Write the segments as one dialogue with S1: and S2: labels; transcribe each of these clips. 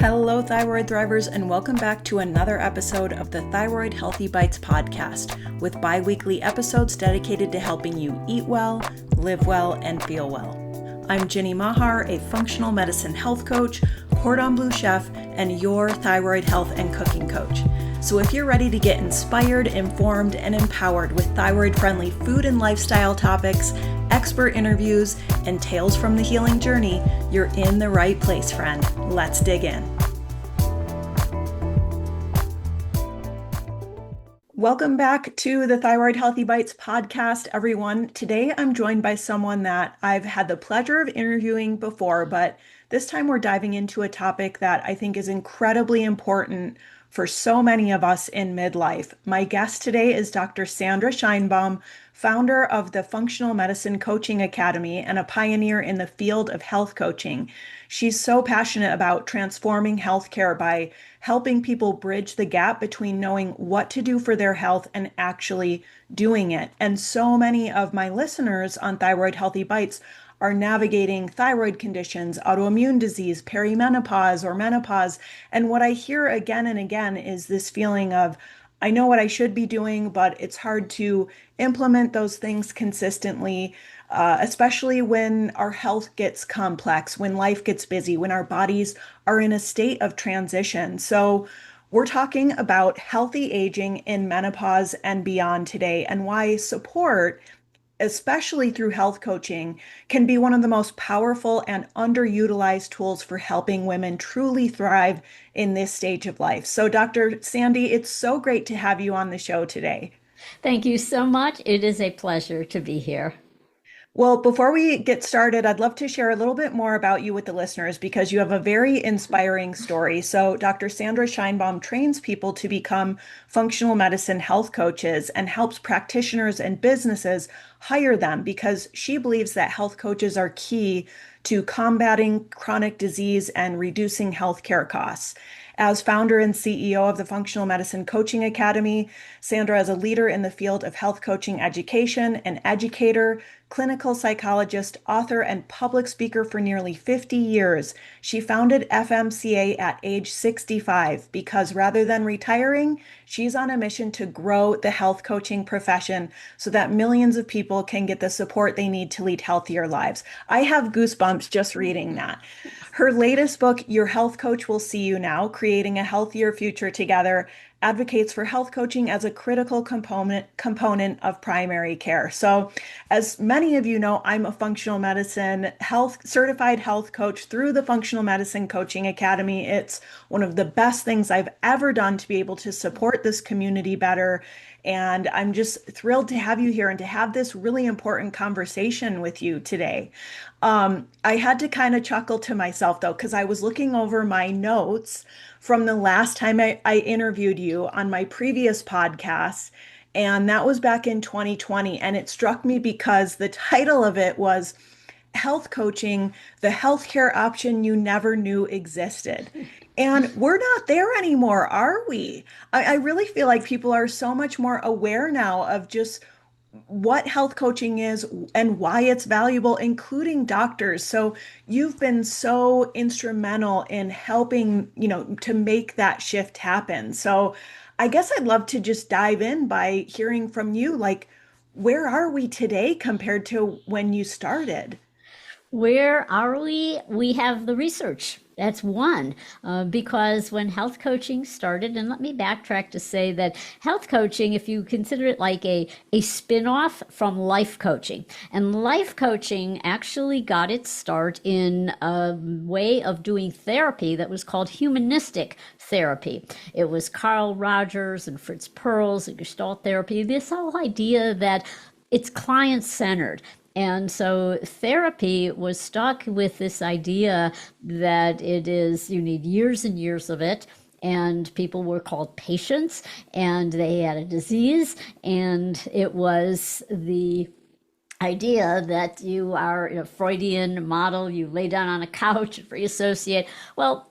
S1: Hello, Thyroid Thrivers, and welcome back to another episode of the Thyroid-Healthy Bites Podcast, with bi-weekly episodes dedicated to helping you eat well, live well, and feel well. I'm Ginny Mahar, a functional medicine health coach, cordon bleu chef, and your thyroid health and cooking coach. So if you're ready to get inspired, informed, and empowered with thyroid-friendly food and lifestyle topics, expert interviews, and tales from the healing journey, you're in the right place, friend. Let's dig in. Welcome back to the Thyroid-Healthy Bites podcast, everyone. Today, I'm joined by someone that I've had the pleasure of interviewing before, but this time we're diving into a topic that I think is incredibly important for so many of us in midlife. My guest today is Dr. Sandra Scheinbaum, founder of the Functional Medicine Coaching Academy and a pioneer in the field of health coaching. She's so passionate about transforming healthcare by helping people bridge the gap between knowing what to do for their health and actually doing it. And so many of my listeners on Thyroid Healthy Bites are navigating thyroid conditions, autoimmune disease, perimenopause, or menopause. And what I hear again and again is this feeling of, I know what I should be doing, but it's hard to implement those things consistently, especially when our health gets complex, when life gets busy, when our bodies are in a state of transition. So we're talking about healthy aging in menopause and beyond today, and why support, especially through health coaching, can be one of the most powerful and underutilized tools for helping women truly thrive in this stage of life. So, Dr. Sandi, it's so great to have you on the show today.
S2: Thank you so much. It is a pleasure to be here.
S1: Well, before we get started, I'd love to share a little bit more about you with the listeners because you have a very inspiring story. So, Dr. Sandra Scheinbaum trains people to become functional medicine health coaches and helps practitioners and businesses hire them because she believes that health coaches are key to combating chronic disease and reducing healthcare costs. As founder and CEO of the Functional Medicine Coaching Academy, Sandra is a leader in the field of health coaching education, an educator, clinical psychologist, author, and public speaker for nearly 50 years. She founded FMCA at age 65 because rather than retiring, she's on a mission to grow the health coaching profession so that millions of people can get the support they need to lead healthier lives. I have goosebumps just reading that. Her latest book, Your Health Coach Will See You Now, Creating a Healthier Future Together, advocates for health coaching as a critical component of primary care. So, as many of you know, I'm a functional medicine certified health coach through the Functional Medicine Coaching Academy. It's one of the best things I've ever done to be able to support this community better. And I'm just thrilled to have you here and to have this really important conversation with you today. I had to kind of chuckle to myself though, because I was looking over my notes from the last time I interviewed you on my previous podcast, and that was back in 2020. And it struck me because the title of it was Health Coaching, the Healthcare Option You Never Knew Existed. And we're not there anymore, are we? I really feel like people are so much more aware now of just what health coaching is and why it's valuable, including doctors. So you've been so instrumental in helping, to make that shift happen. So I guess I'd love to just dive in by hearing from you, like, where are we today compared to when you started?
S2: Where are we? We have the research. That's one, because when health coaching started, and let me backtrack to say that health coaching, if you consider it like a spin-off from life coaching, and life coaching actually got its start in a way of doing therapy that was called humanistic therapy. It was Carl Rogers and Fritz Perls and Gestalt therapy, this whole idea that it's client-centered. And so therapy was stuck with this idea that you need years and years of it. And people were called patients and they had a disease. And it was the idea that you are a Freudian model, you lay down on a couch and free associate. Well,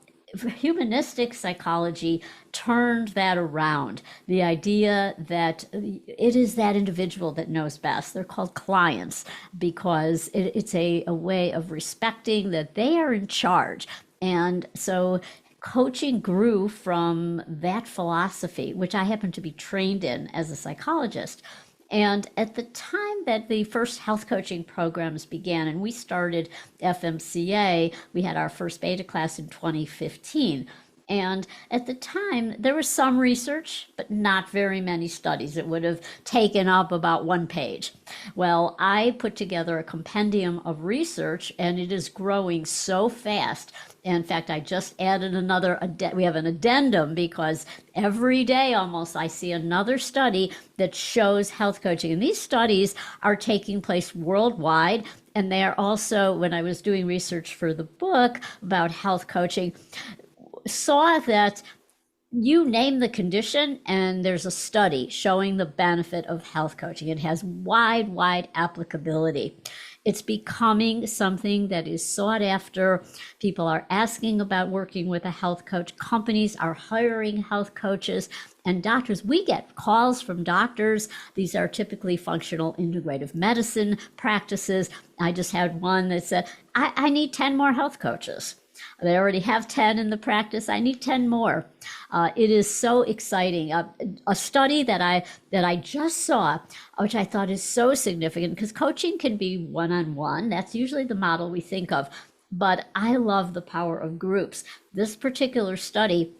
S2: humanistic psychology turned that around. The idea that it is that individual that knows best. They're called clients because it's a way of respecting that they are in charge. And so coaching grew from that philosophy, which I happen to be trained in as a psychologist. And at the time that the first health coaching programs began, and we started FMCA, we had our first beta class in 2015. And at the time, there was some research, but not very many studies. It would have taken up about one page. Well, I put together a compendium of research, and it is growing so fast. In fact, I just added another, we have an addendum because every day almost I see another study that shows health coaching. And these studies are taking place worldwide. And they are also, when I was doing research for the book about health coaching, saw that you name the condition and there's a study showing the benefit of health coaching. It has wide applicability. It's becoming something that is sought after. People are asking about working with a health coach. Companies are hiring health coaches and doctors. We get calls from doctors. These are typically functional integrative medicine practices. I just had one that said, I need 10 more health coaches. They already have 10 in the practice. I need 10 more. It is so exciting. A study that I just saw, which I thought is so significant, because coaching can be one-on-one. That's usually the model we think of. But I love the power of groups. This particular study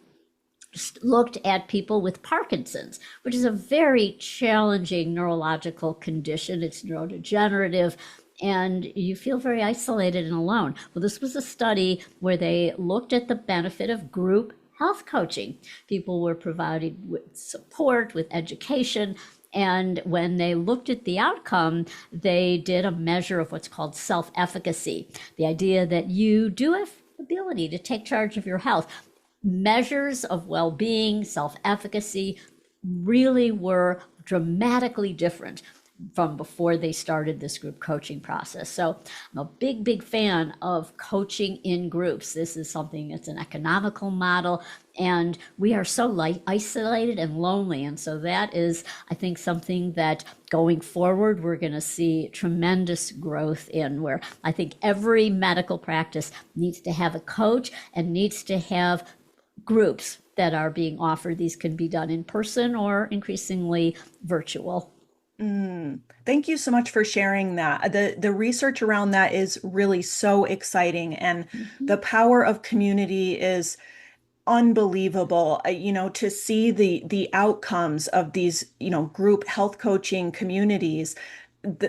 S2: looked at people with Parkinson's, which is a very challenging neurological condition. It's neurodegenerative, and you feel very isolated and alone. Well, this was a study where they looked at the benefit of group health coaching. People were provided with support, with education, and when they looked at the outcome, they did a measure of what's called self-efficacy, the idea that you do have the ability to take charge of your health. Measures of well-being, self-efficacy really were dramatically different from before they started this group coaching process. So I'm a big fan of coaching in groups. This is something that's an economical model, and we are so isolated and lonely. And so that is, I think, something that going forward, we're going to see tremendous growth in, where I think every medical practice needs to have a coach and needs to have groups that are being offered. These can be done in person or increasingly virtual.
S1: Thank you so much for sharing that. The research around that is really so exciting, and the power of community is unbelievable. To see the outcomes of these, group health coaching communities,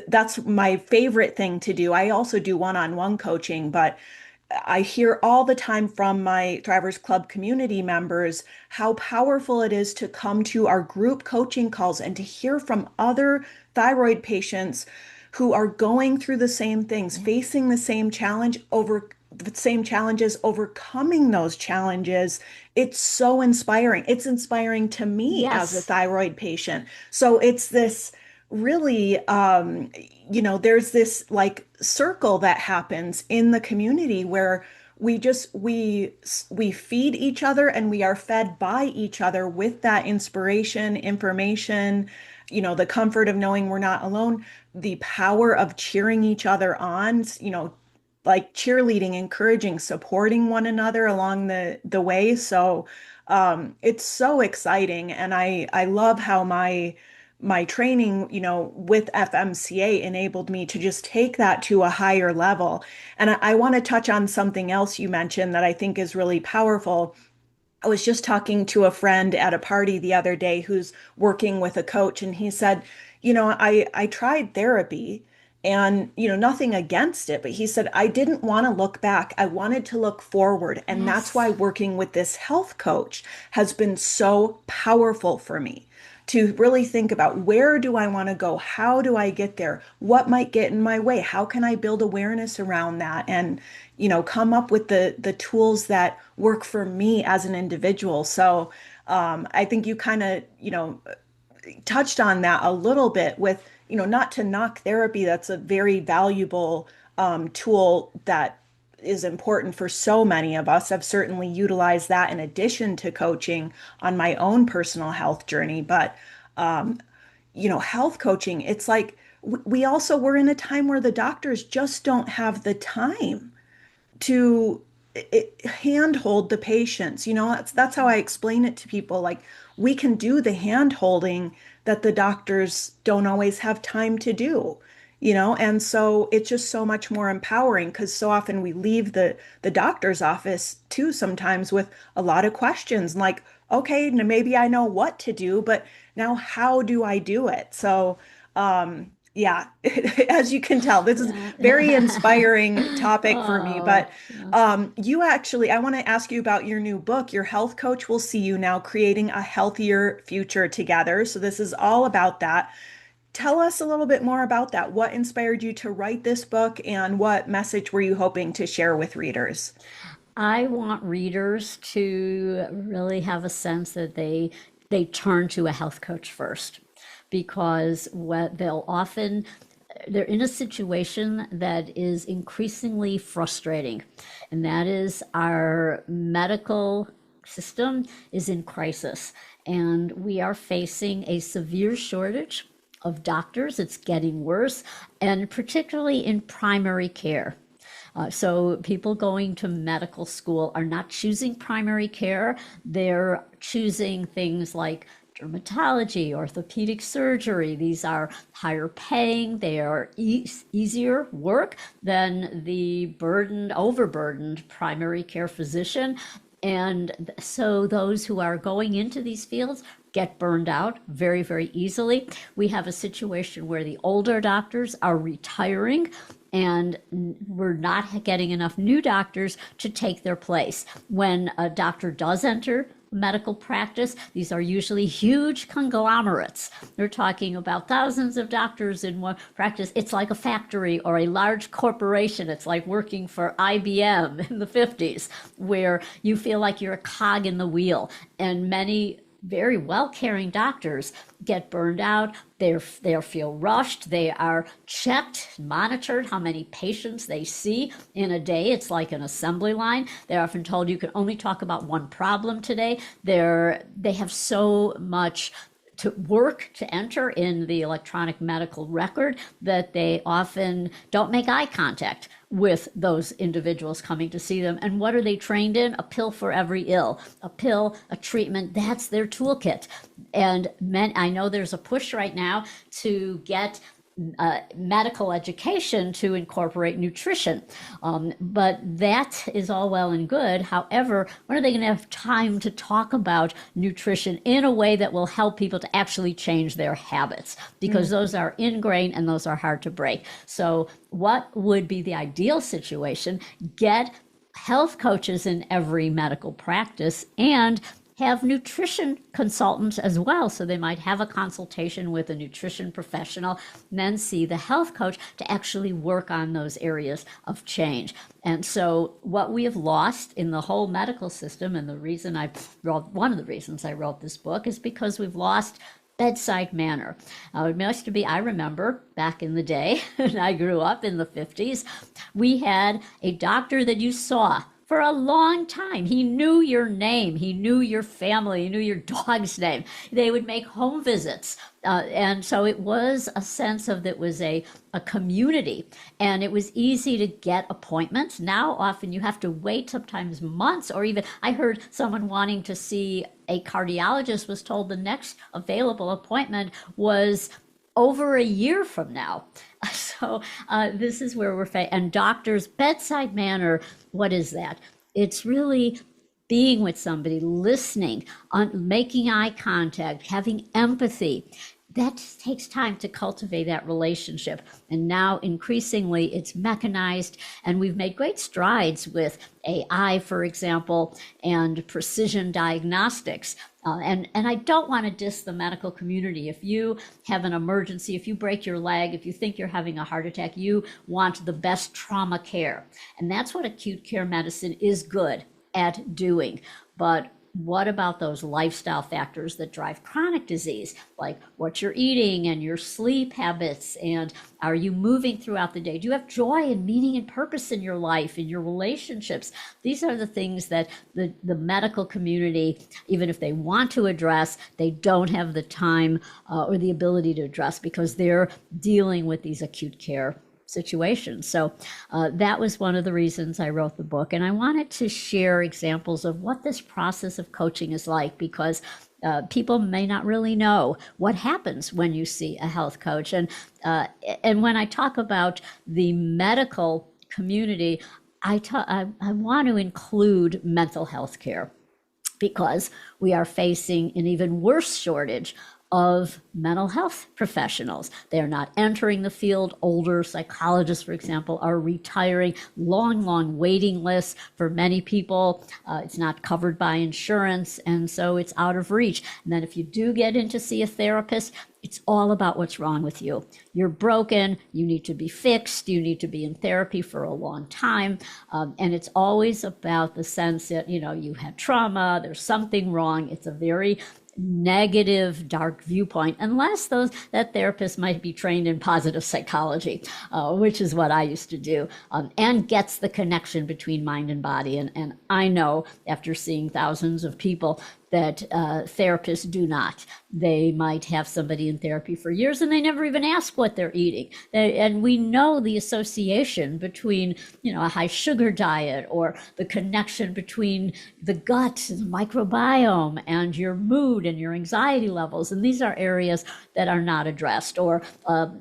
S1: that's my favorite thing to do. I also do one-on-one coaching, but I hear all the time from my Thrivers Club community members how powerful it is to come to our group coaching calls and to hear from other thyroid patients who are going through the same things, facing the same challenges, overcoming those challenges. It's so inspiring. It's inspiring to me as a
S2: Yes.
S1: thyroid patient. So it's this really, there's this like circle that happens in the community where we feed each other and we are fed by each other with that inspiration, information, the comfort of knowing we're not alone, the power of cheering each other on, like cheerleading, encouraging, supporting one another along the way. So it's so exciting, and I love how my training, with FMCA enabled me to just take that to a higher level. And I want to touch on something else you mentioned that I think is really powerful. I was just talking to a friend at a party the other day who's working with a coach, and he said, I tried therapy and, nothing against it, but he said, I didn't want to look back. I wanted to look forward. And that's
S2: Yes.
S1: why working with this health coach has been so powerful for me to really think about, where do I want to go? How do I get there? What might get in my way? How can I build awareness around that? And, come up with the tools that work for me as an individual. So I think you kind of, touched on that a little bit with, not to knock therapy. That's a very valuable tool that is important for so many of us. I've certainly utilized that in addition to coaching on my own personal health journey. But, health coaching, it's like we also were in a time where the doctors just don't have the time to handhold the patients. That's how I explain it to people. Like, we can do the hand holding that the doctors don't always have time to do. And so it's just so much more empowering, because so often we leave the doctor's office too sometimes with a lot of questions like, okay, maybe I know what to do, but now how do I do it? So yeah, as you can tell, this is very inspiring topic for me.
S2: Oh,
S1: But I want to ask you about your new book. Your health coach will see you now creating a healthier future together. So this is all about that. Tell us a little bit more about that. What inspired you to write this book, and what message were you hoping to share with readers?
S2: I want readers to really have a sense that they turn to a health coach first, because what they'll often they're in a situation that is increasingly frustrating, and that is our medical system is in crisis, and we are facing a severe shortage of doctors. It's getting worse, and particularly in primary care. So people going to medical school are not choosing primary care. They're choosing things like dermatology, orthopedic surgery. These are higher paying. They are easier work than the overburdened primary care physician. And so those who are going into these fields get burned out very, very easily. We have a situation where the older doctors are retiring, and we're not getting enough new doctors to take their place. When a doctor does enter medical practice, these are usually huge conglomerates. They're talking about thousands of doctors in one practice. It's like a factory or a large corporation. It's like working for IBM in the 50s, where you feel like you're a cog in the wheel. And many very well-caring doctors get burned out. They feel rushed. They are checked, monitored how many patients they see in a day. It's like an assembly line. They're often told you can only talk about one problem today. They have so much to work to enter in the electronic medical record that they often don't make eye contact with those individuals coming to see them. And what are they trained in? A pill for every ill, a pill, a treatment. That's their toolkit. And I know there's a push right now to get medical education to incorporate nutrition. But that is all well and good. However, when are they going to have time to talk about nutrition in a way that will help people to actually change their habits? Because those are ingrained and those are hard to break. So what would be the ideal situation? Get health coaches in every medical practice, and have nutrition consultants as well. So they might have a consultation with a nutrition professional, and then see the health coach to actually work on those areas of change. And so what we have lost in the whole medical system, and one of the reasons I wrote this book, is because we've lost bedside manner. It used to be, I remember back in the day, and I grew up in the 50s, we had a doctor that you saw for a long time. He knew your name. He knew your family. He knew your dog's name. They would make home visits. And so it was a sense of that was a community, and it was easy to get appointments. Now, often you have to wait sometimes months, or even I heard someone wanting to see a cardiologist was told the next available appointment was over a year from now. So this is where and doctors' bedside manner, what is that? It's really being with somebody, listening, making eye contact, having empathy. That takes time to cultivate that relationship. And now increasingly it's mechanized, and we've made great strides with AI, for example, and precision diagnostics. And I don't want to diss the medical community. If you have an emergency, if you break your leg, if you think you're having a heart attack, you want the best trauma care. And that's what acute care medicine is good at doing. But what about those lifestyle factors that drive chronic disease, like what you're eating and your sleep habits, and are you moving throughout the day? Do you have joy and meaning and purpose in your life, in your relationships? These are the things that the medical community, even if they want to address, they don't have the time or the ability to address, because they're dealing with these acute care situations. So that was one of the reasons I wrote the book. And I wanted to share examples of what this process of coaching is like, because people may not really know what happens when you see a health coach. And when I talk about the medical community, I want to include mental health care, because we are facing an even worse shortage of mental health professionals. They're not entering the field. Older psychologists, for example, are retiring. Long waiting lists for many people. It's not covered by insurance, and so it's out of reach. And then if you do get in to see a therapist, it's all about what's wrong with you. You're broken. You need to be fixed. You need to be in therapy for a long time. And it's always about the sense that, you had trauma, there's something wrong. It's a very negative, dark viewpoint, unless that therapist might be trained in positive psychology, which is what I used to do, and gets the connection between mind and body. And I know, after seeing thousands of people, that therapists do not. They might have somebody in therapy for years and they never even ask what they're eating. And we know the association between, a high sugar diet, or the connection between the gut and the microbiome and your mood and your anxiety levels. And these are areas that are not addressed. Or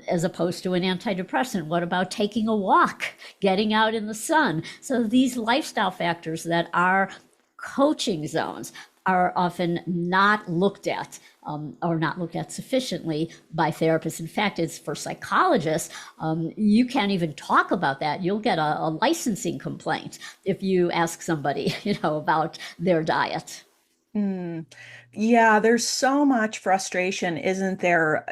S2: as opposed to an antidepressant, what about taking a walk, getting out in the sun? So these lifestyle factors that are coaching zones are often not looked at, or not looked at sufficiently by therapists. In fact, it's for psychologists. You can't even talk about that. You'll get a licensing complaint if you ask somebody, about their diet.
S1: Yeah, there's so much frustration, isn't there?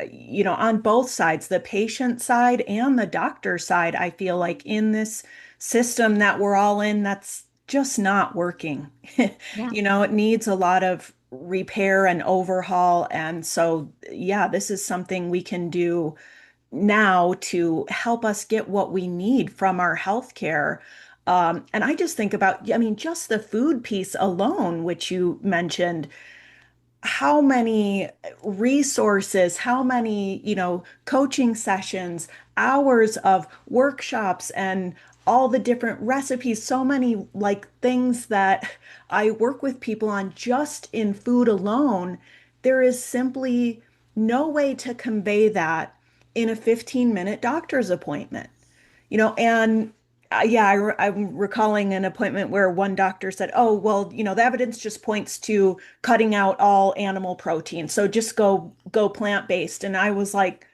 S1: On both sides, the patient side and the doctor side. I feel like in this system that we're all in, that's just not working.
S2: Yeah.
S1: It needs a lot of repair and overhaul. And so, yeah, this is something we can do now to help us get what we need from our healthcare. And I just think about, just the food piece alone, which you mentioned, how many resources, how many, coaching sessions, hours of workshops, and all the different recipes, so many like things that I work with people on just in food alone. There is simply no way to convey that in a 15-minute doctor's appointment. And yeah, I'm recalling an appointment where one doctor said, "Oh, well, the evidence just points to cutting out all animal protein, so just go plant-based." And I was like,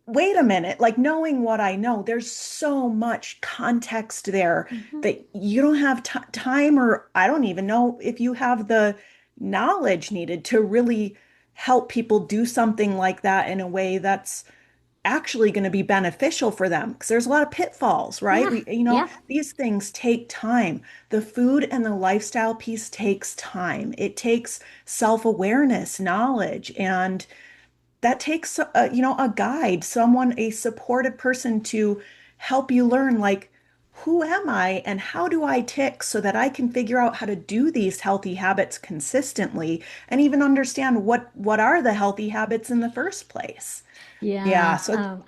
S1: "Wait a minute!" Like, knowing what I know, there's so much context there
S2: Mhm.
S1: that you don't have time, or I don't even know if you have the knowledge needed to really help people do something like that in a way that's actually going to be beneficial for them, because there's a lot of pitfalls, right?
S2: Yeah. Yeah.
S1: These things take time. The food and the lifestyle piece takes time. It takes self-awareness, knowledge, and that takes a guide, someone, a supportive person to help you learn, like, who am I and how do I tick so that I can figure out how to do these healthy habits consistently and even understand what are the healthy habits in the first place. Yeah,
S2: Yeah,
S1: so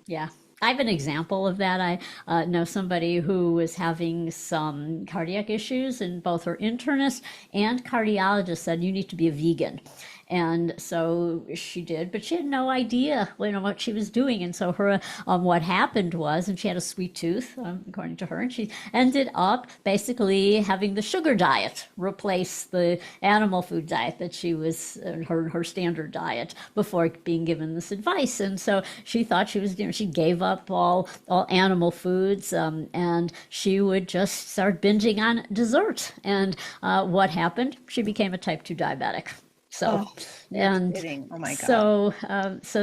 S2: yeah, I have an example of that. I know somebody who was having some cardiac issues, and both her internist and cardiologist said you need to be a vegan. And so she did, but she had no idea, what she was doing. And so her, what happened was, and she had a sweet tooth, according to her, and she ended up basically having the sugar diet replace the animal food diet that she was, her standard diet, before being given this advice. And so she thought she was, she gave up all animal foods, and she would just start binging on dessert. And what happened? She became a type 2 diabetic. So,
S1: oh, you're
S2: and
S1: kidding. Oh my God.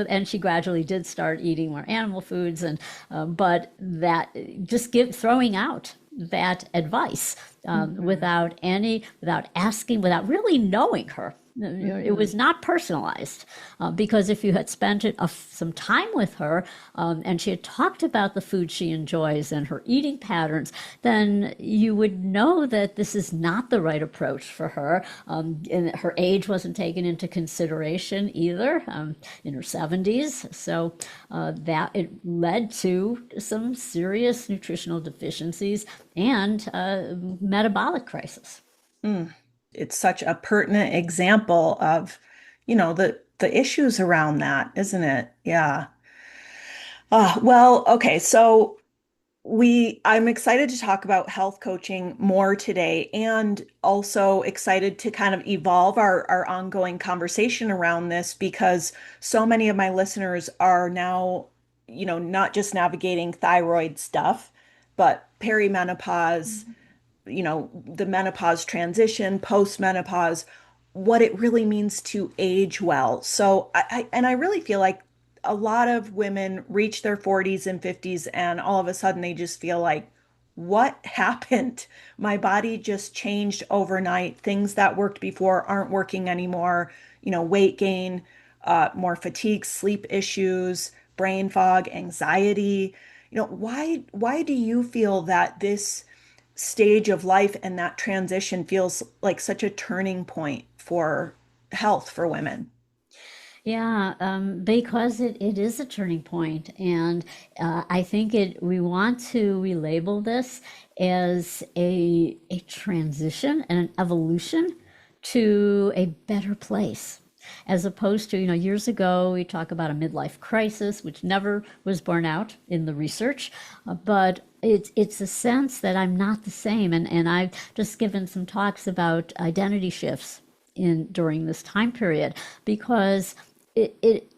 S2: and she gradually did start eating more animal foods, and but that just throwing out that advice without asking, without really knowing her. It was not personalized, because if you had spent some time with her, and she had talked about the food she enjoys and her eating patterns, then you would know that this is not the right approach for her. And her age wasn't taken into consideration either, in her 70s. So that it led to some serious nutritional deficiencies and metabolic crisis.
S1: It's such a pertinent example of, the issues around that, isn't it? Yeah. Well, okay. So I'm excited to talk about health coaching more today, and also excited to kind of evolve our ongoing conversation around this, because so many of my listeners are now, not just navigating thyroid stuff, but perimenopause, the menopause transition, post-menopause, what it really means to age well. So I really feel like a lot of women reach their 40s and 50s and all of a sudden they just feel like, what happened? My body just changed overnight. Things that worked before aren't working anymore. Weight gain, more fatigue, sleep issues, brain fog, anxiety. Why do you feel that this stage of life and that transition feels like such a turning point for health for women?
S2: Yeah, because it is a turning point, and I think we want to relabel this as a transition and an evolution to a better place, as opposed to, years ago we talk about a midlife crisis, which never was borne out in the research, but it's a sense that I'm not the same, and I've just given some talks about identity shifts in during this time period, because it, it,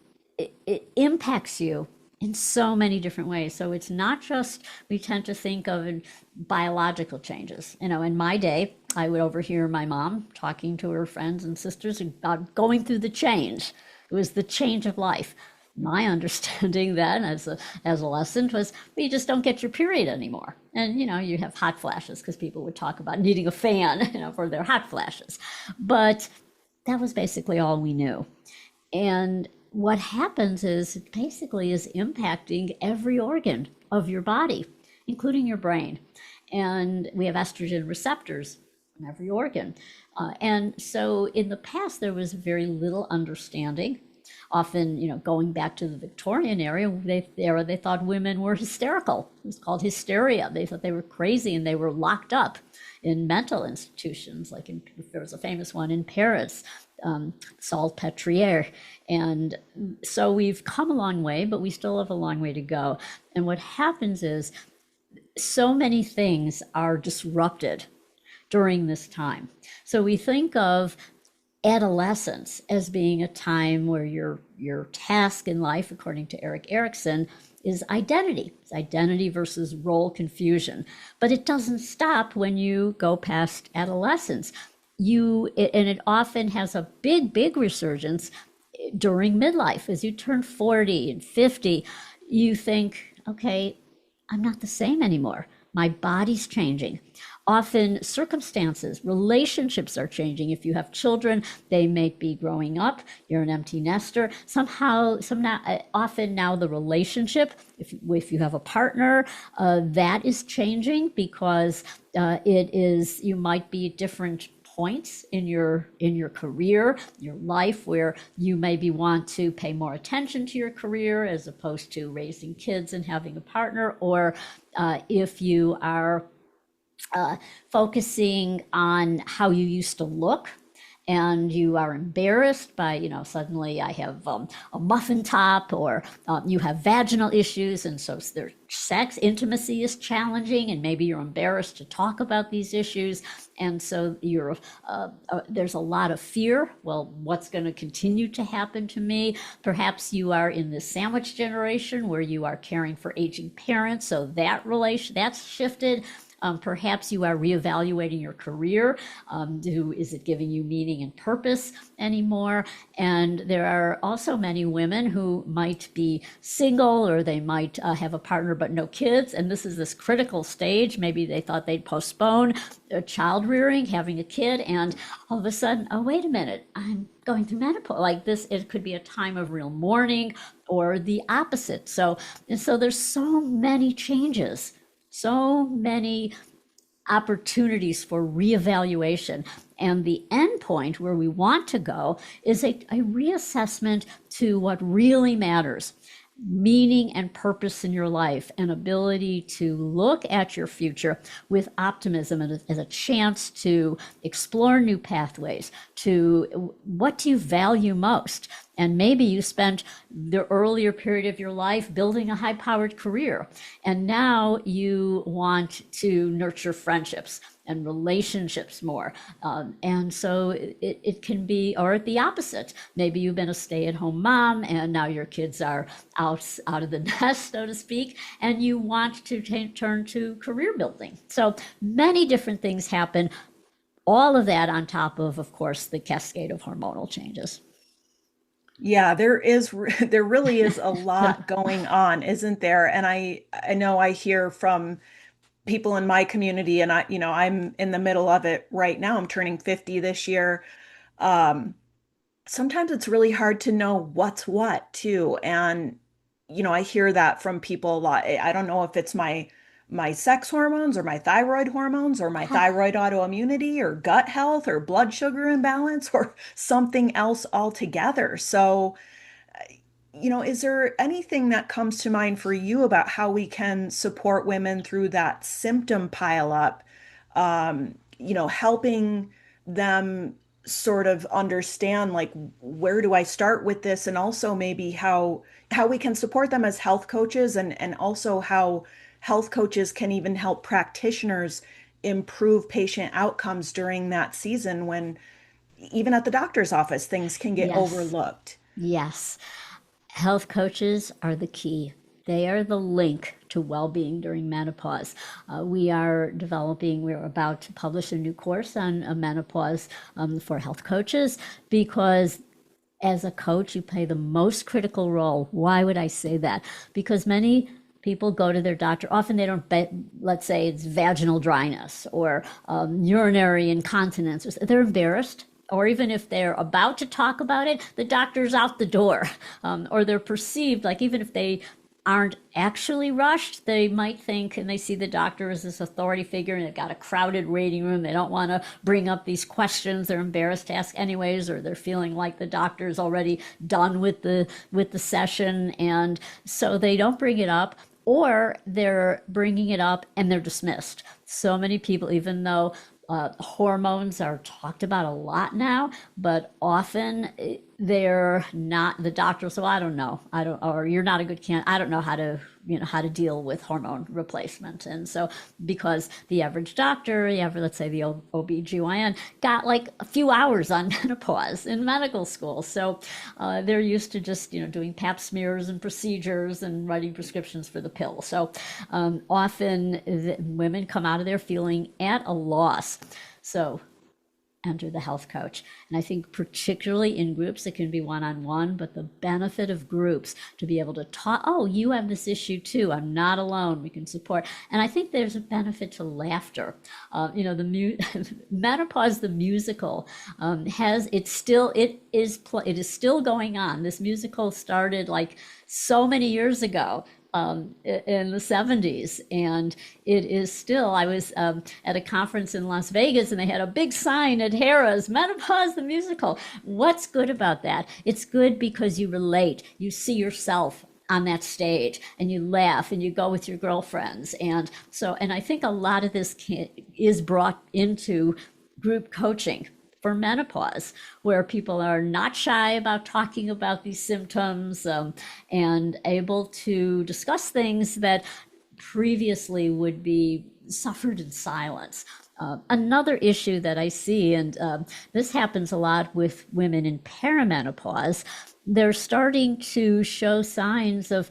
S2: it impacts you in so many different ways. So it's not just, we tend to think of in biological changes. In my day, I would overhear my mom talking to her friends and sisters about going through the change. It was the change of life. My understanding then as a adolescent was, well, you just don't get your period anymore. And, you have hot flashes, because people would talk about needing a fan, for their hot flashes. But that was basically all we knew. And what happens is it basically is impacting every organ of your body, including your brain. And we have estrogen receptors in every organ. And so in the past, there was very little understanding. Often, going back to the Victorian era, they thought women were hysterical. It was called hysteria. They thought they were crazy, and they were locked up in mental institutions. Like there was a famous one in Paris, Salpêtrière. And so we've come a long way, but we still have a long way to go. And what happens is so many things are disrupted during this time. So we think of adolescence as being a time where your task in life, according to Erik Erikson, is identity. It's identity versus role confusion. But it doesn't stop when you go past adolescence. And it often has a big resurgence during midlife. As you turn 40 and 50, you think, okay, I'm not the same anymore. My body's changing. Often circumstances, relationships are changing. If you have children, they may be growing up. You're an empty nester. Often now the relationship, if you have a partner, that is changing, because you might be at different points in your career, your life, where you maybe want to pay more attention to your career as opposed to raising kids and having a partner, or if you are focusing on how you used to look, and you are embarrassed by, suddenly I have a muffin top, or you have vaginal issues, and so their sex intimacy is challenging, and maybe you're embarrassed to talk about these issues, and so there's a lot of fear. Well, what's going to continue to happen to me? Perhaps you are in the sandwich generation where you are caring for aging parents, so that's shifted. Perhaps you are reevaluating your career. Is it giving you meaning and purpose anymore? And there are also many women who might be single, or they might have a partner but no kids. And this is this critical stage. Maybe they thought they'd postpone child rearing, having a kid, and all of a sudden, oh, wait a minute, I'm going through menopause. Like this, it could be a time of real mourning or the opposite. So there's so many changes, so many opportunities for reevaluation. And the end point where we want to go is a reassessment to what really matters. Meaning and purpose in your life, and ability to look at your future with optimism as a chance to explore new pathways to what do you value most. And maybe you spent the earlier period of your life building a high-powered career, and now you want to nurture friendships and relationships more. And so it can be, or the opposite. Maybe you've been a stay-at-home mom and now your kids are out of the nest, so to speak, and you want to turn to career building. So many different things happen. All of that on top of course, the cascade of hormonal changes.
S1: Yeah, there really is a lot going on, isn't there? And I know I hear from people in my community, and I'm in the middle of it right now. I'm turning 50 this year. Um, Sometimes it's really hard to know what's what too. And, I hear that from people a lot. I don't know if it's my sex hormones or my thyroid hormones or my thyroid autoimmunity or gut health or blood sugar imbalance or something else altogether. So, is there anything that comes to mind for you about how we can support women through that symptom pile up, helping them sort of understand, like, where do I start with this? And also maybe how we can support them as health coaches, and also how health coaches can even help practitioners improve patient outcomes during that season when even at the doctor's office, things can get
S2: Yes.
S1: overlooked.
S2: Yes. Health coaches are the key. They are the link to well-being during menopause. We're about to publish a new course on menopause for health coaches, because as a coach, you play the most critical role. Why would I say that? Because many people go to their doctor. Often they don't, let's say it's vaginal dryness or urinary incontinence. They're embarrassed. Or even if they're about to talk about it, the doctor's out the door. Or they're perceived, like even if they aren't actually rushed, they might think, and they see the doctor as this authority figure, and they've got a crowded waiting room. They don't want to bring up these questions. They're embarrassed to ask anyways, or they're feeling like the doctor's already done with the session, and so they don't bring it up. Or they're bringing it up and they're dismissed. So many people, even though hormones are talked about a lot now, but often they're not. The doctor will say, well, I don't know, or you're not a good candidate. I don't know how to deal with hormone replacement. And so, because the average doctor, let's say the OB/GYN, got like a few hours on menopause in medical school. So they're used to just, doing pap smears and procedures and writing prescriptions for the pill. So often women come out of there feeling at a loss. So enter the health coach. And I think particularly in groups, it can be one-on-one, but the benefit of groups to be able to talk, oh, you have this issue too. I'm not alone. We can support. And I think there's a benefit to laughter. Menopause, the musical, it is still going on. This musical started like so many years ago. In the 70s, and it is still. I was at a conference in Las Vegas, and they had a big sign at Harrah's, Menopause the musical. What's good about that? It's good because you relate. You see yourself on that stage, and you laugh, and you go with your girlfriends, and I think a lot of this is brought into group coaching for menopause, where people are not shy about talking about these symptoms, and able to discuss things that previously would be suffered in silence. Another issue that I see, and this happens a lot with women in perimenopause, they're starting to show signs of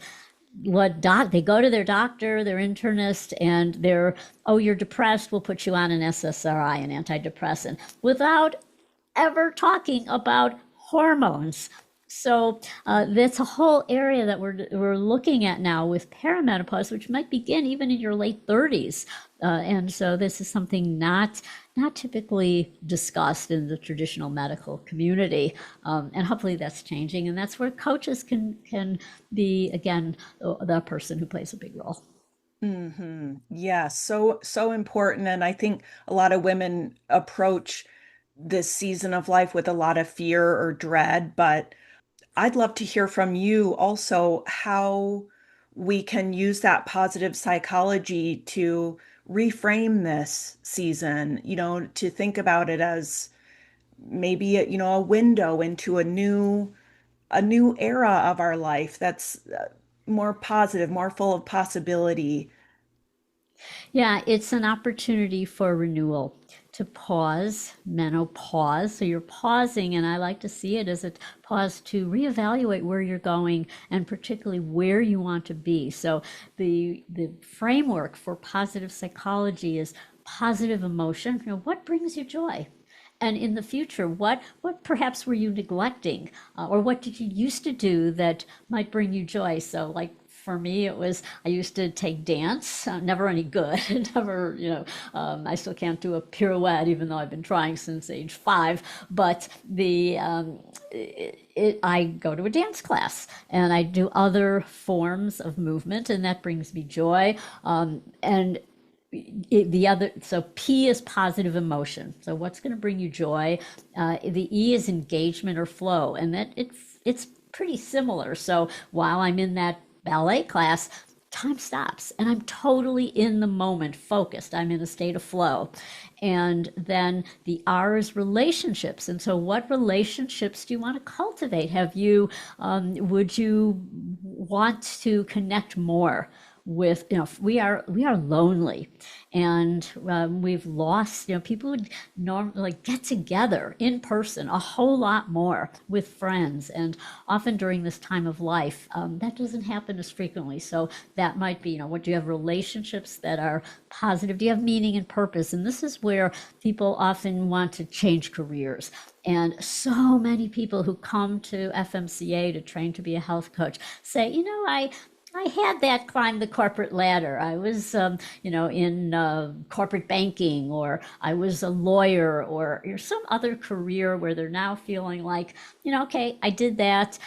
S2: they go to their doctor, their internist, and they're, oh, you're depressed, we'll put you on an SSRI, an antidepressant, without ever talking about hormones. So that's a whole area that we're looking at now with perimenopause, which might begin even in your late 30s. And so this is something not typically discussed in the traditional medical community, and hopefully that's changing. And that's where coaches can be again the person who plays a big role.
S1: Yeah, so important. And I think a lot of women approach this season of life with a lot of fear or dread, but I'd love to hear from you also how we can use that positive psychology to reframe this season, to think about it as maybe, a window into a new era of our life that's more positive, more full of possibility.
S2: Yeah, it's an opportunity for renewal, to pause, menopause. So you're pausing, and I like to see it as a pause to reevaluate where you're going and particularly where you want to be. So the framework for positive psychology is positive emotion. What brings you joy? And in the future, what perhaps were you neglecting, or what did you used to do that might bring you joy? So, like for me, it was I used to take dance, never any good, never, I still can't do a pirouette, even though I've been trying since age 5. But I go to a dance class and I do other forms of movement, and that brings me joy. And the other, so P is positive emotion, so what's going to bring you joy. The E is engagement or flow, and that it's pretty similar. So while I'm in that ballet class, time stops and I'm totally in the moment, focused. I'm in a state of flow. And then the R is relationships. And so what relationships do you want to cultivate? Would you want to connect more with, we are lonely, and we've lost, people would normally like get together in person a whole lot more with friends, and often during this time of life, that doesn't happen as frequently. So that might be, what do you have, relationships that are positive? Do you have meaning and purpose? And this is where people often want to change careers. And so many people who come to FMCA to train to be a health coach say, I had that climb the corporate ladder. I was, in corporate banking, or I was a lawyer, or some other career where they're now feeling like, okay, I did that.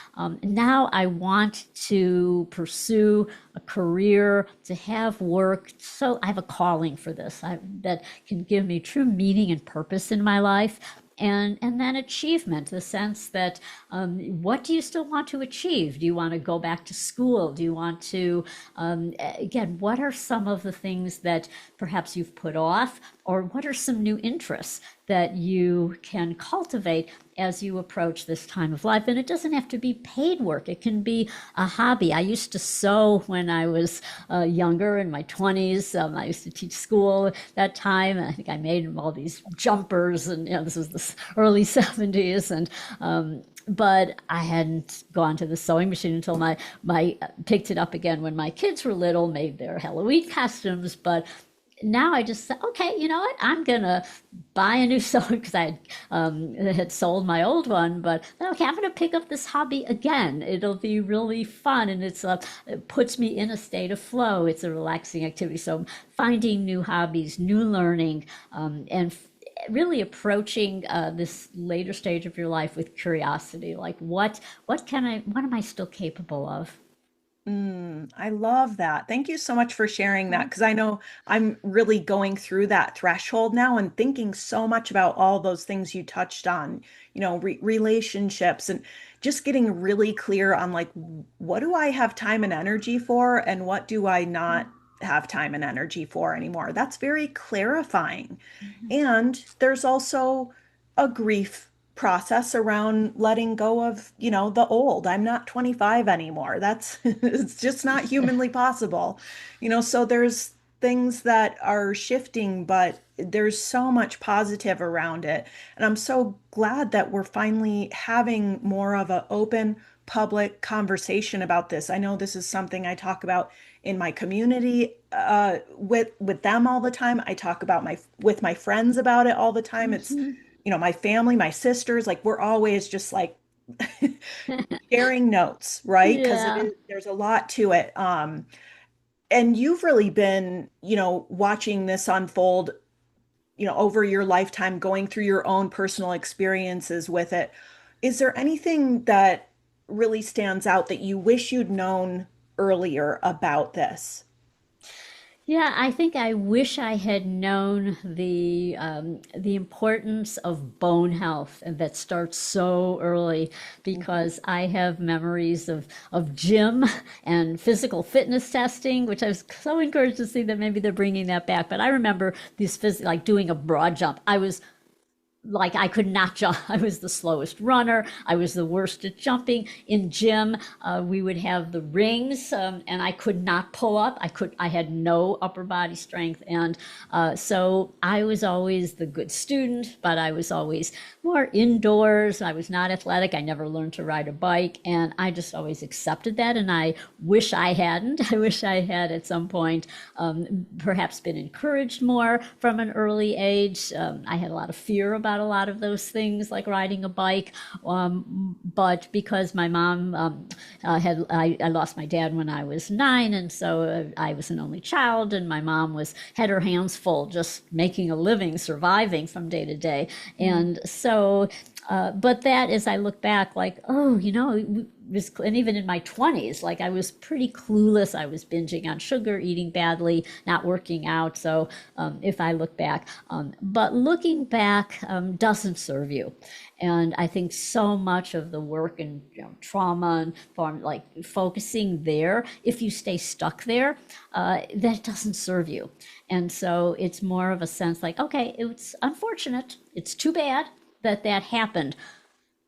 S2: Now I want to pursue a career, to have work. So I have a calling for this that can give me true meaning and purpose in my life. And then achievement, the sense that, what do you still want to achieve? Do you want to go back to school? Do you want to, again, what are some of the things that perhaps you've put off, or what are some new interests that you can cultivate as you approach this time of life? And it doesn't have to be paid work. It can be a hobby. I used to sew when I was younger, in my 20s. I used to teach school at that time, and I think I made all these jumpers, and this was the early 70s, and but I hadn't gone to the sewing machine until my picked it up again when my kids were little, made their Halloween costumes. But now I just said, okay, you know what? I'm gonna buy a new sewing, because I had sold my old one. But okay, I'm gonna pick up this hobby again. It'll be really fun, and it puts me in a state of flow. It's a relaxing activity. So finding new hobbies, new learning, and really approaching this later stage of your life with curiosity, like what am I still capable of?
S1: I love that. Thank you so much for sharing that, because I know I'm really going through that threshold now and thinking so much about all those things you touched on, relationships, and just getting really clear on like, what do I have time and energy for, and what do I not have time and energy for anymore? That's very clarifying. And there's also a grief process around letting go of, the old. I'm not 25 anymore. That's it's just not humanly possible. So there's things that are shifting, but there's so much positive around it. And I'm so glad that we're finally having more of an open, public conversation about this. I know this is something I talk about in my community with them all the time. I talk about my with my friends about it all the time. It's,
S2: Mhm.
S1: my family, my sisters, like we're always just like sharing notes, right? Because it
S2: Yeah.
S1: is there's a lot to it. And you've really been, watching this unfold, over your lifetime, going through your own personal experiences with it. Is there anything that really stands out that you wish you'd known earlier about this?
S2: Yeah, I think I wish I had known the importance of bone health, and that starts so early,
S1: Mhm.
S2: because I have memories of gym and physical fitness testing, which I was so encouraged to see that maybe they're bringing that back. But I remember like doing a broad jump. I was like, I could not jump. I was the slowest runner. I was the worst at jumping. In gym, we would have the rings, and I could not pull up. I had no upper body strength, and so I was always the good student, but I was always more indoors. I was not athletic. I never learned to ride a bike, and I just always accepted that. And I wish I hadn't. I wish I had at some point perhaps been encouraged more from an early age. I had a lot of fear about a lot of those things, like riding a bike. But because my mom I lost my dad when I was 9, and so I was an only child, and my mom had her hands full just making a living, surviving from day to day, and so. But that, as I look back, like, oh, and even in my 20s, like I was pretty clueless. I was binging on sugar, eating badly, not working out. So if I look back, but looking back doesn't serve you. And I think so much of the work and trauma and like focusing there, if you stay stuck there, that doesn't serve you. And so it's more of a sense like, okay, it's unfortunate. It's too bad that happened.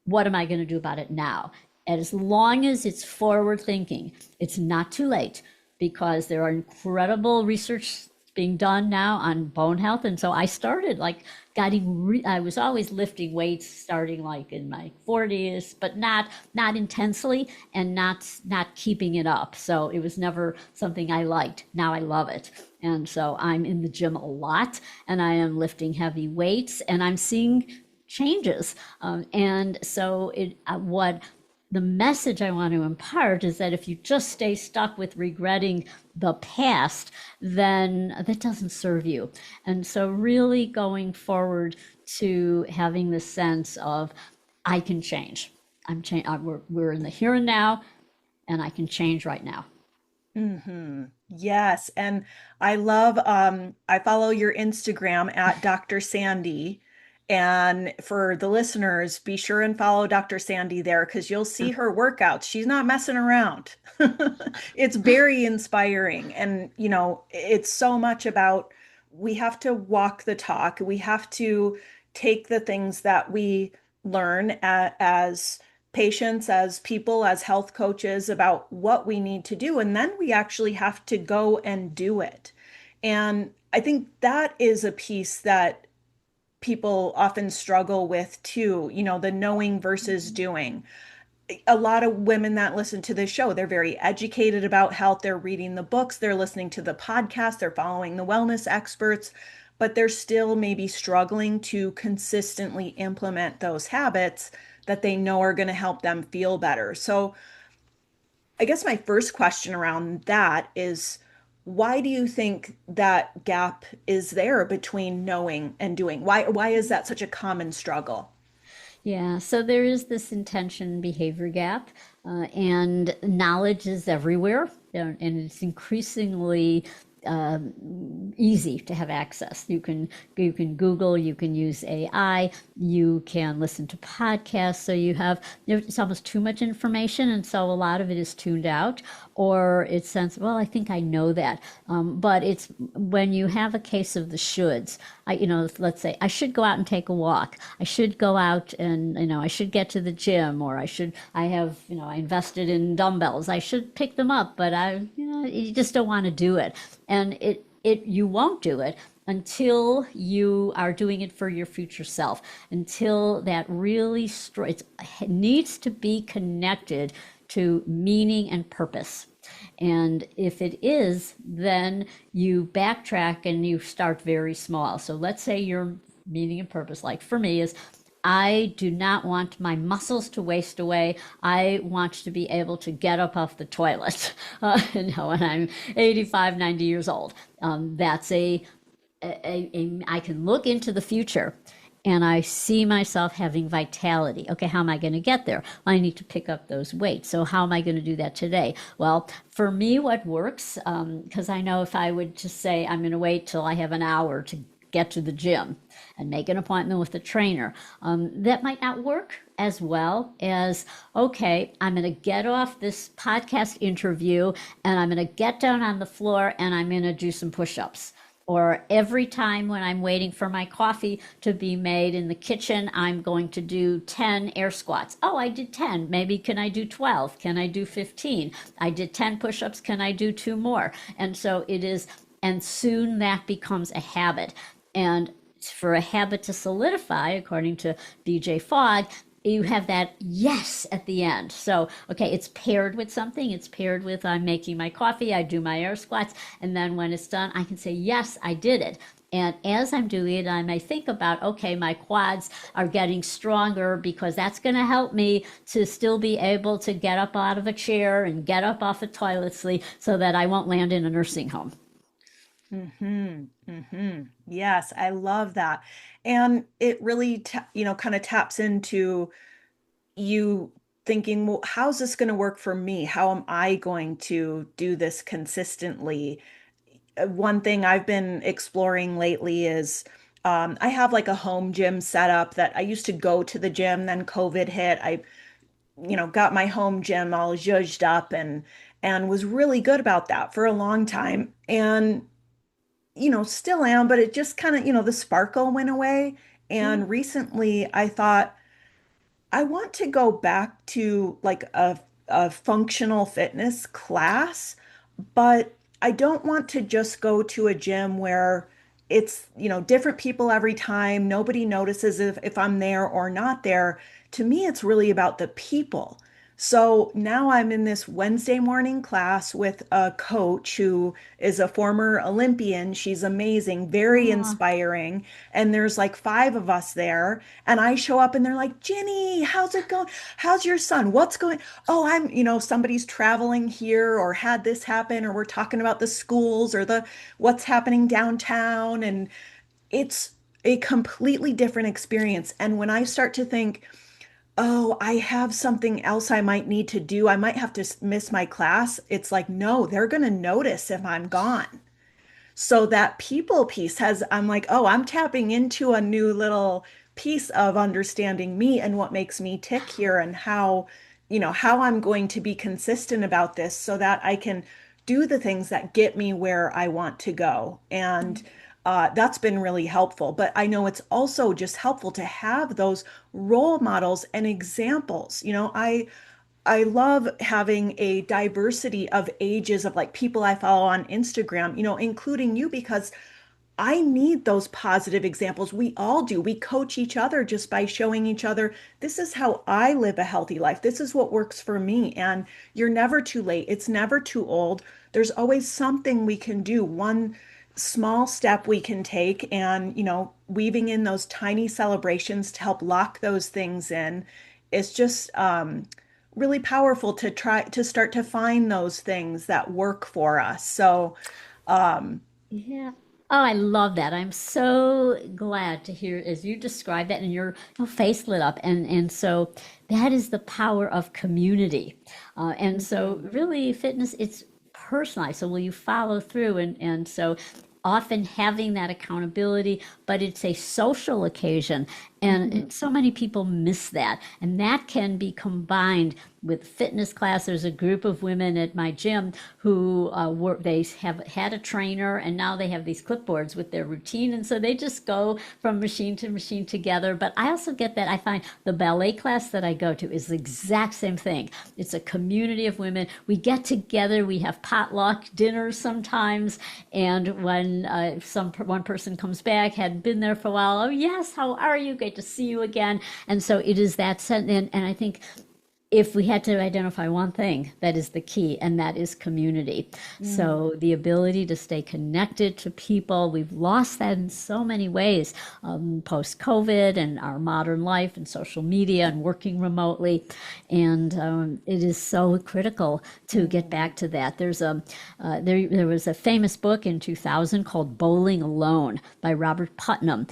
S2: What am I going to do about it now? And as long as it's forward thinking, it's not too late, because there are incredible research being done now on bone health. And so I started like I was always lifting weights starting like in my 40s, but not intensely, and not keeping it up. So it was never something I liked. Now I love it. And so I'm in the gym a lot, and I am lifting heavy weights, and I'm seeing changes. And so what the message I want to impart is that if you just stay stuck with regretting the past, then that doesn't serve you. And so really going forward to having the sense of, I can change. We're in the here and now, and I can change right now.
S1: Yes. And I follow your Instagram at Dr. Sandi. And for the listeners, be sure and follow Dr. Sandi there because you'll see her workouts. She's not messing around. It's very inspiring. And, it's so much about we have to walk the talk. We have to take the things that we learn as patients, as people, as health coaches about what we need to do. And then we actually have to go and do it. And I think that is a piece that people often struggle with too, the knowing versus doing. A lot of women that listen to this show, they're very educated about health. They're reading the books, they're listening to the podcast, they're following the wellness experts, but they're still maybe struggling to consistently implement those habits that they know are going to help them feel better. So, I guess my first question around that is why do you think that gap is there between knowing and doing? Why is that such a common struggle?
S2: Yeah, so there is this intention behavior gap, and knowledge is everywhere, and it's increasingly easy to have access. You can Google, you can use AI, you can listen to podcasts. So it's almost too much information, and so a lot of it is tuned out, or it's sense, well, I think I know that. But it's when you have a case of the shoulds. Let's say I should go out and take a walk. I should go out and I should get to the gym, or I invested in dumbbells. I should pick them up, but you just don't want to do it, and you won't do it until you are doing it for your future self, until that really it needs to be connected to meaning and purpose. And if it is, then you backtrack and you start very small. So let's say your meaning and purpose, like for me, is I do not want my muscles to waste away. I want to be able to get up off the toilet, when I'm 85, 90 years old. That's I can look into the future and I see myself having vitality. Okay, how am I going to get there? Well, I need to pick up those weights. So how am I going to do that today? Well, for me, what works, because I know if I would just say I'm going to wait till I have an hour to get to the gym and make an appointment with the trainer, that might not work as well as, okay, I'm going to get off this podcast interview and I'm going to get down on the floor and I'm going to do some push-ups. Or every time when I'm waiting for my coffee to be made in the kitchen, I'm going to do 10 air squats. Oh, I did 10. Maybe can I do 12? Can I do 15? I did 10 push-ups. Can I do 2 more? And so it is, and soon that becomes a habit. And for a habit to solidify, according to BJ Fogg, you have that yes at the end. So, okay, it's paired with something. It's paired with I'm making my coffee, I do my air squats, and then when it's done, I can say, yes, I did it. And as I'm doing it, I may think about, okay, my quads are getting stronger because that's going to help me to still be able to get up out of a chair and get up off a toilet seat so that I won't land in a nursing home.
S1: Yes, I love that. And it really, kind of taps into you thinking, well, how's this going to work for me? How am I going to do this consistently? One thing I've been exploring lately is I have like a home gym set up that I used to go to the gym, then COVID hit. I, got my home gym all zhuzhed up and was really good about that for a long time. And still am, but it just kind of, the sparkle went away.
S2: Yeah.
S1: And recently I thought, I want to go back to like a functional fitness class, but I don't want to just go to a gym where it's, different people every time. Nobody notices if I'm there or not there. To me, it's really about the people. So now I'm in this Wednesday morning class with a coach who is a former Olympian. She's amazing, very
S2: Oh,
S1: inspiring. And there's like 5 of us there. And I show up and they're like, Jenny, how's it going? How's your son? What's going? Oh, I'm, somebody's traveling here or had this happen, or we're talking about the schools or the what's happening downtown. And it's a completely different experience. And when I start to think, oh, I have something else I might need to do, I might have to miss my class, it's like, no, they're going to notice if I'm gone. So that people piece I'm like, oh, I'm tapping into a new little piece of understanding me and what makes me tick here, and how I'm going to be consistent about this so that I can do the things that get me where I want to go. And that's been really helpful. But I know it's also just helpful to have those role models and examples. I love having a diversity of ages of like people I follow on Instagram, including you, because I need those positive examples. We all do. We coach each other just by showing each other, this is how I live a healthy life. This is what works for me. And you're never too late. It's never too old. There's always something we can do, one small step we can take, and, weaving in those tiny celebrations to help lock those things in. It's just really powerful to try to start to find those things that work for us. So,
S2: yeah. Oh, I love that. I'm so glad to hear as you describe that and your face lit up. And so that is the power of community. And so really fitness, it's personalized. So will you follow through? And so often having that accountability, but it's a social occasion. And so many people miss that. And that can be combined with fitness class. There's a group of women at my gym who they have had a trainer, and now they have these clipboards with their routine, and so they just go from machine to machine together. But I also get that. I find the ballet class that I go to is the exact same thing. It's a community of women. We get together, we have potluck dinners sometimes, and when one person comes back, hadn't been there for a while, oh yes, how are you? Great to see you again. And so it is that sense, and I think if we had to identify one thing, that is the key, and that is community. So the ability to stay connected to people, we've lost that in so many ways, post-COVID and our modern life and social media and working remotely. And it is so critical to get back to that. There was a famous book in 2000 called Bowling Alone by Robert Putnam,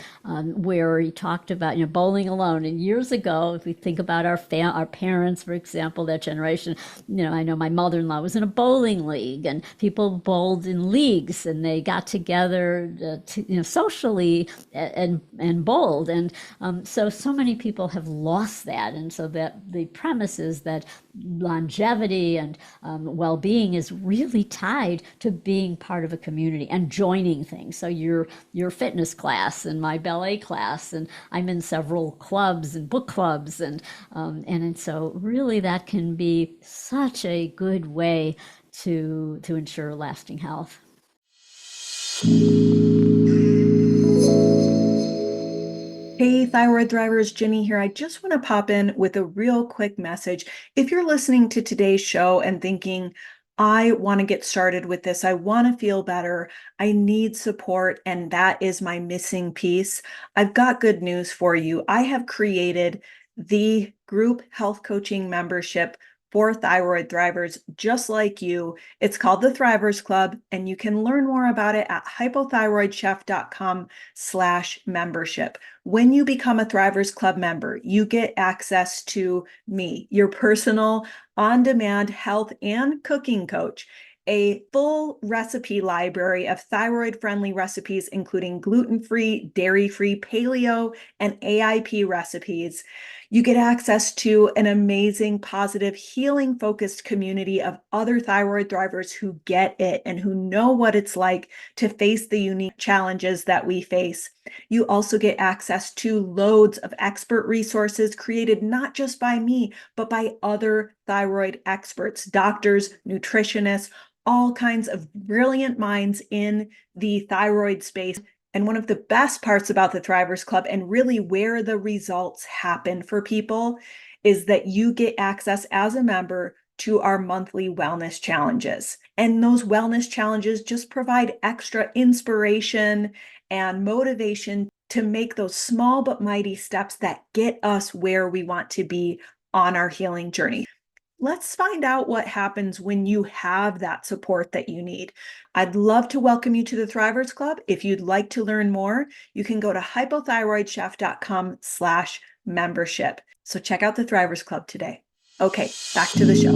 S2: where he talked about, bowling alone. And years ago, if we think about our parents, for example, that generation, I know my mother-in-law was in a bowling league, and people bowled in leagues, and they got together socially and bowled. And so many people have lost that. And so that the premise is that longevity and well-being is really tied to being part of a community and joining things. So your fitness class and my ballet class, and I'm in several clubs and book clubs, and so really that can be such a good way to ensure lasting health.
S1: Hey, Thyroid Thrivers, Ginny here. I just want to pop in with a real quick message. If you're listening to today's show and thinking, I want to get started with this, I want to feel better, I need support, and that is my missing piece, I've got good news for you. I have created the group health coaching membership for Thyroid Thrivers just like you. It's called the Thrivers Club, and you can learn more about it at hypothyroidchef.com/membership. When you become a Thrivers Club member, you get access to me, your personal on-demand health and cooking coach, a full recipe library of thyroid-friendly recipes, including gluten-free, dairy-free, paleo, and AIP recipes. You get access to an amazing, positive, healing-focused community of other thyroid thrivers who get it and who know what it's like to face the unique challenges that we face. You also get access to loads of expert resources created not just by me, but by other thyroid experts, doctors, nutritionists, all kinds of brilliant minds in the thyroid space. And one of the best parts about the Thrivers Club, and really where the results happen for people, is that you get access as a member to our monthly wellness challenges. And those wellness challenges just provide extra inspiration and motivation to make those small but mighty steps that get us where we want to be on our healing journey. Let's find out what happens when you have that support that you need. I'd love to welcome you to the Thrivers Club. If you'd like to learn more, you can go to hypothyroidchef.com/membership. So check out the Thrivers Club today. Okay, back to the show.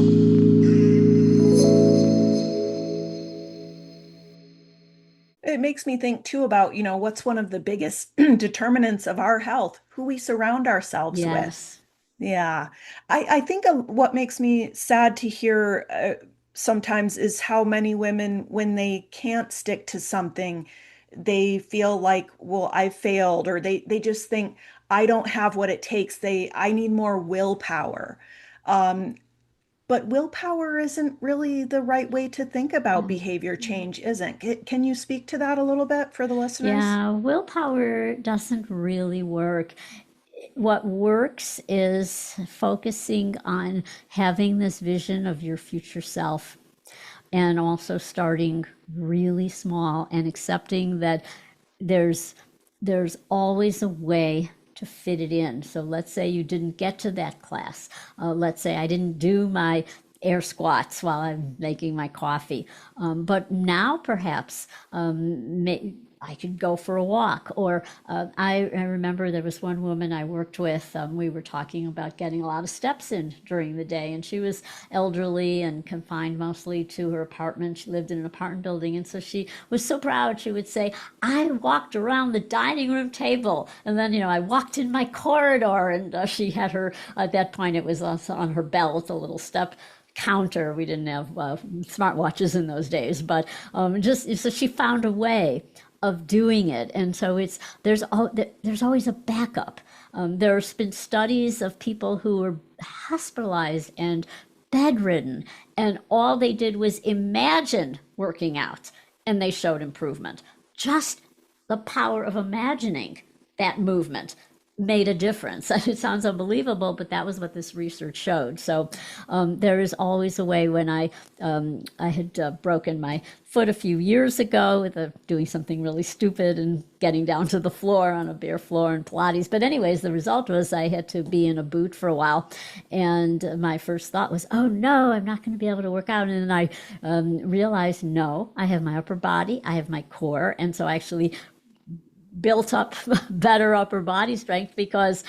S1: It makes me think too about, what's one of the biggest determinants of our health, who we surround ourselves with.
S2: Yes.
S1: Yeah. I think what makes me sad to hear sometimes is how many women, when they can't stick to something, they feel like, well, I failed, or they just think, I don't have what it takes. I need more willpower. But willpower isn't really the right way to think about behavior change, isn't it? Can you speak to that a little bit for the listeners?
S2: Yeah, willpower doesn't really work. What works is focusing on having this vision of your future self, and also starting really small and accepting that there's always a way to fit it in. So let's say you didn't get to that class. Let's say I didn't do my air squats while I'm making my coffee. But now perhaps I could go for a walk. Or I remember there was one woman I worked with. We were talking about getting a lot of steps in during the day, and she was elderly and confined mostly to her apartment. She lived in an apartment building, and so she was so proud. She would say, "I walked around the dining room table, and then I walked in my corridor." And she had her at that point it was also on her belt a little step counter. We didn't have smartwatches in those days, but just so she found a way of doing it. And so there's always a backup. There's been studies of people who were hospitalized and bedridden, and all they did was imagine working out, and they showed improvement. Just the power of imagining that movement made a difference. It sounds unbelievable, but that was what this research showed. So there is always a way. When I had broken my foot a few years ago with doing something really stupid and getting down to the floor on a bare floor in Pilates. But anyways, the result was I had to be in a boot for a while. And my first thought was, oh no, I'm not going to be able to work out. And then I realized, no, I have my upper body, I have my core. And so I actually built up better upper body strength because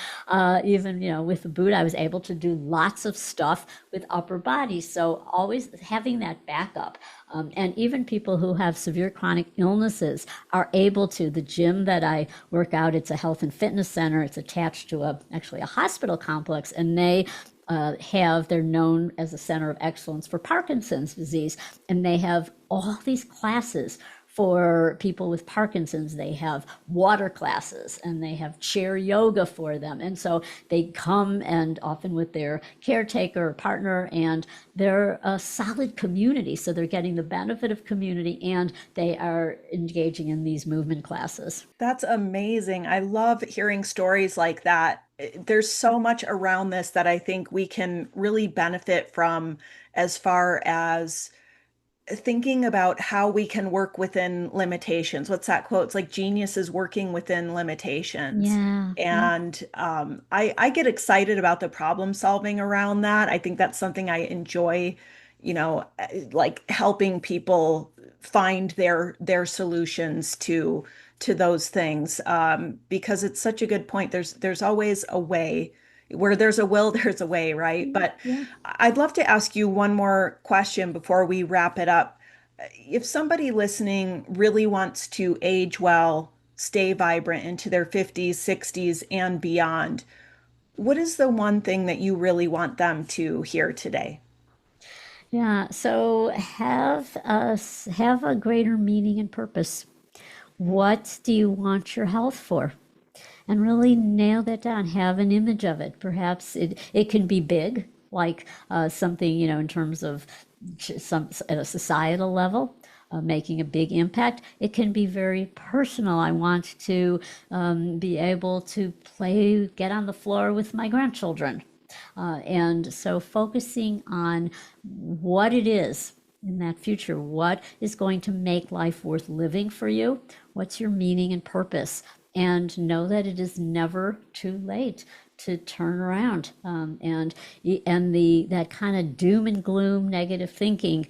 S2: even with the boot I was able to do lots of stuff with upper body. So always having that backup, and even people who have severe chronic illnesses are able to. The gym that I work out, it's a health and fitness center. It's attached to actually a hospital complex, and they're known as a center of excellence for Parkinson's disease, and they have all these classes for people with Parkinson's. They have water classes and they have chair yoga for them. And so they come, and often with their caretaker or partner, and they're a solid community. So they're getting the benefit of community, and they are engaging in these movement classes.
S1: That's amazing. I love hearing stories like that. There's so much around this that I think we can really benefit from, as far as thinking about how we can work within limitations. What's that quote? It's like genius is working within limitations.
S2: Yeah, yeah.
S1: And I get excited about the problem solving around that. I think that's something I enjoy, like helping people find their solutions to those things, because it's such a good point. There's always a way. Where there's a will, there's a way, right? But
S2: Yeah.
S1: I'd love to ask you one more question before we wrap it up. If somebody listening really wants to age well, stay vibrant into their 50s, 60s, and beyond, what is the one thing that you really want them to hear today?
S2: Yeah, so have a greater meaning and purpose. What do you want your health for? And really nail that down. Have an image of it. Perhaps it can be big, like something, in terms of some at a societal level, making a big impact. It can be very personal. I want to be able to get on the floor with my grandchildren. And so focusing on what it is in that future, what is going to make life worth living for you, what's your meaning and purpose, and know that it is never too late to turn around. And that kind of doom and gloom negative thinking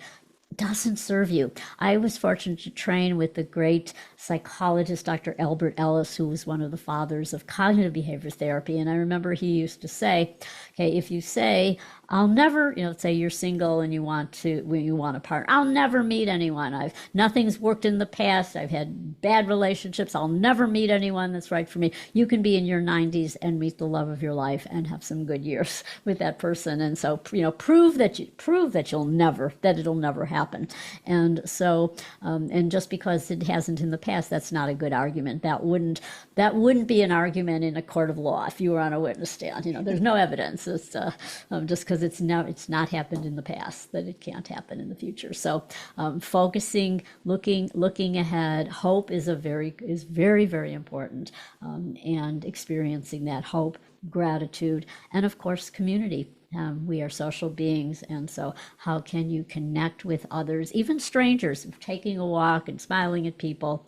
S2: doesn't serve you. I was fortunate to train with the great psychologist, Dr. Albert Ellis, who was one of the fathers of cognitive behavior therapy. And I remember he used to say, okay, if you say, I'll never, say you're single and you want a partner, I'll never meet anyone. Nothing's worked in the past. I've had bad relationships. I'll never meet anyone that's right for me. You can be in your 90s and meet the love of your life and have some good years with that person. And so, prove that it'll never happen. And so, and just because it hasn't in the past, that's not a good argument. That wouldn't be an argument in a court of law if you were on a witness stand. There's no evidence. It's just because it's not happened in the past that it can't happen in the future. So, focusing, looking ahead. Hope is very, very important, and experiencing that hope, gratitude, and of course, community. We are social beings, and so how can you connect with others, even strangers? Taking a walk and smiling at people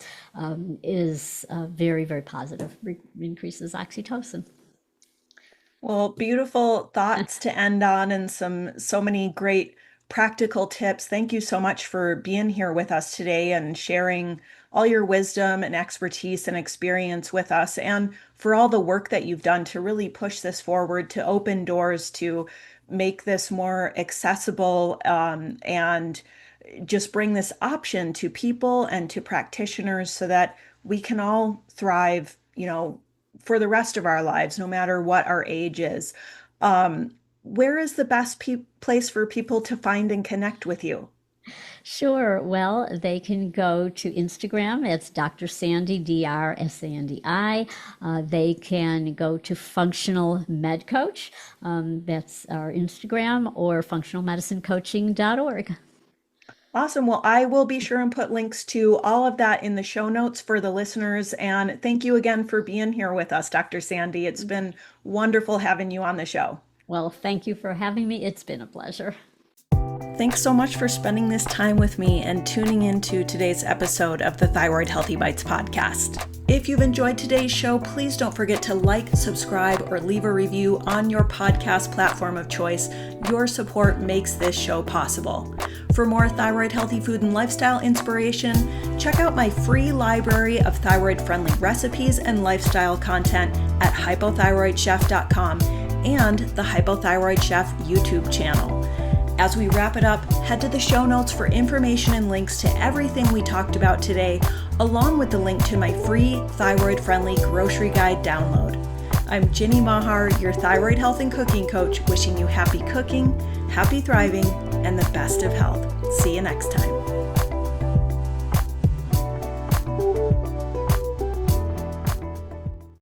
S2: is very, very positive. Increases oxytocin.
S1: Well, beautiful thoughts to end on, and so many great practical tips. Thank you so much for being here with us today and sharing all your wisdom and expertise and experience with us, and for all the work that you've done to really push this forward, to open doors, to make this more accessible, and just bring this option to people and to practitioners so that we can all thrive, for the rest of our lives, no matter what our age is. Where is the best place for people to find and connect with you?
S2: Sure. Well, they can go to Instagram. It's Dr. Sandi, DrSandi. They can go to Functional Med Coach. That's our Instagram, or functionalmedicinecoaching.org.
S1: Awesome. Well, I will be sure and put links to all of that in the show notes for the listeners. And thank you again for being here with us, Dr. Sandi. It's been wonderful having you on the show.
S2: Well, thank you for having me. It's been a pleasure.
S1: Thanks so much for spending this time with me and tuning into today's episode of the Thyroid-Healthy Bites podcast. If you've enjoyed today's show, please don't forget to like, subscribe, or leave a review on your podcast platform of choice. Your support makes this show possible. For more thyroid healthy food and lifestyle inspiration, check out my free library of thyroid-friendly recipes and lifestyle content at hypothyroidchef.com and the Hypothyroid Chef YouTube channel. As we wrap it up, head to the show notes for information and links to everything we talked about today, along with the link to my free thyroid-friendly grocery guide download. I'm Ginny Mahar, your thyroid health and cooking coach, wishing you happy cooking, happy thriving, and the best of health. See you next time.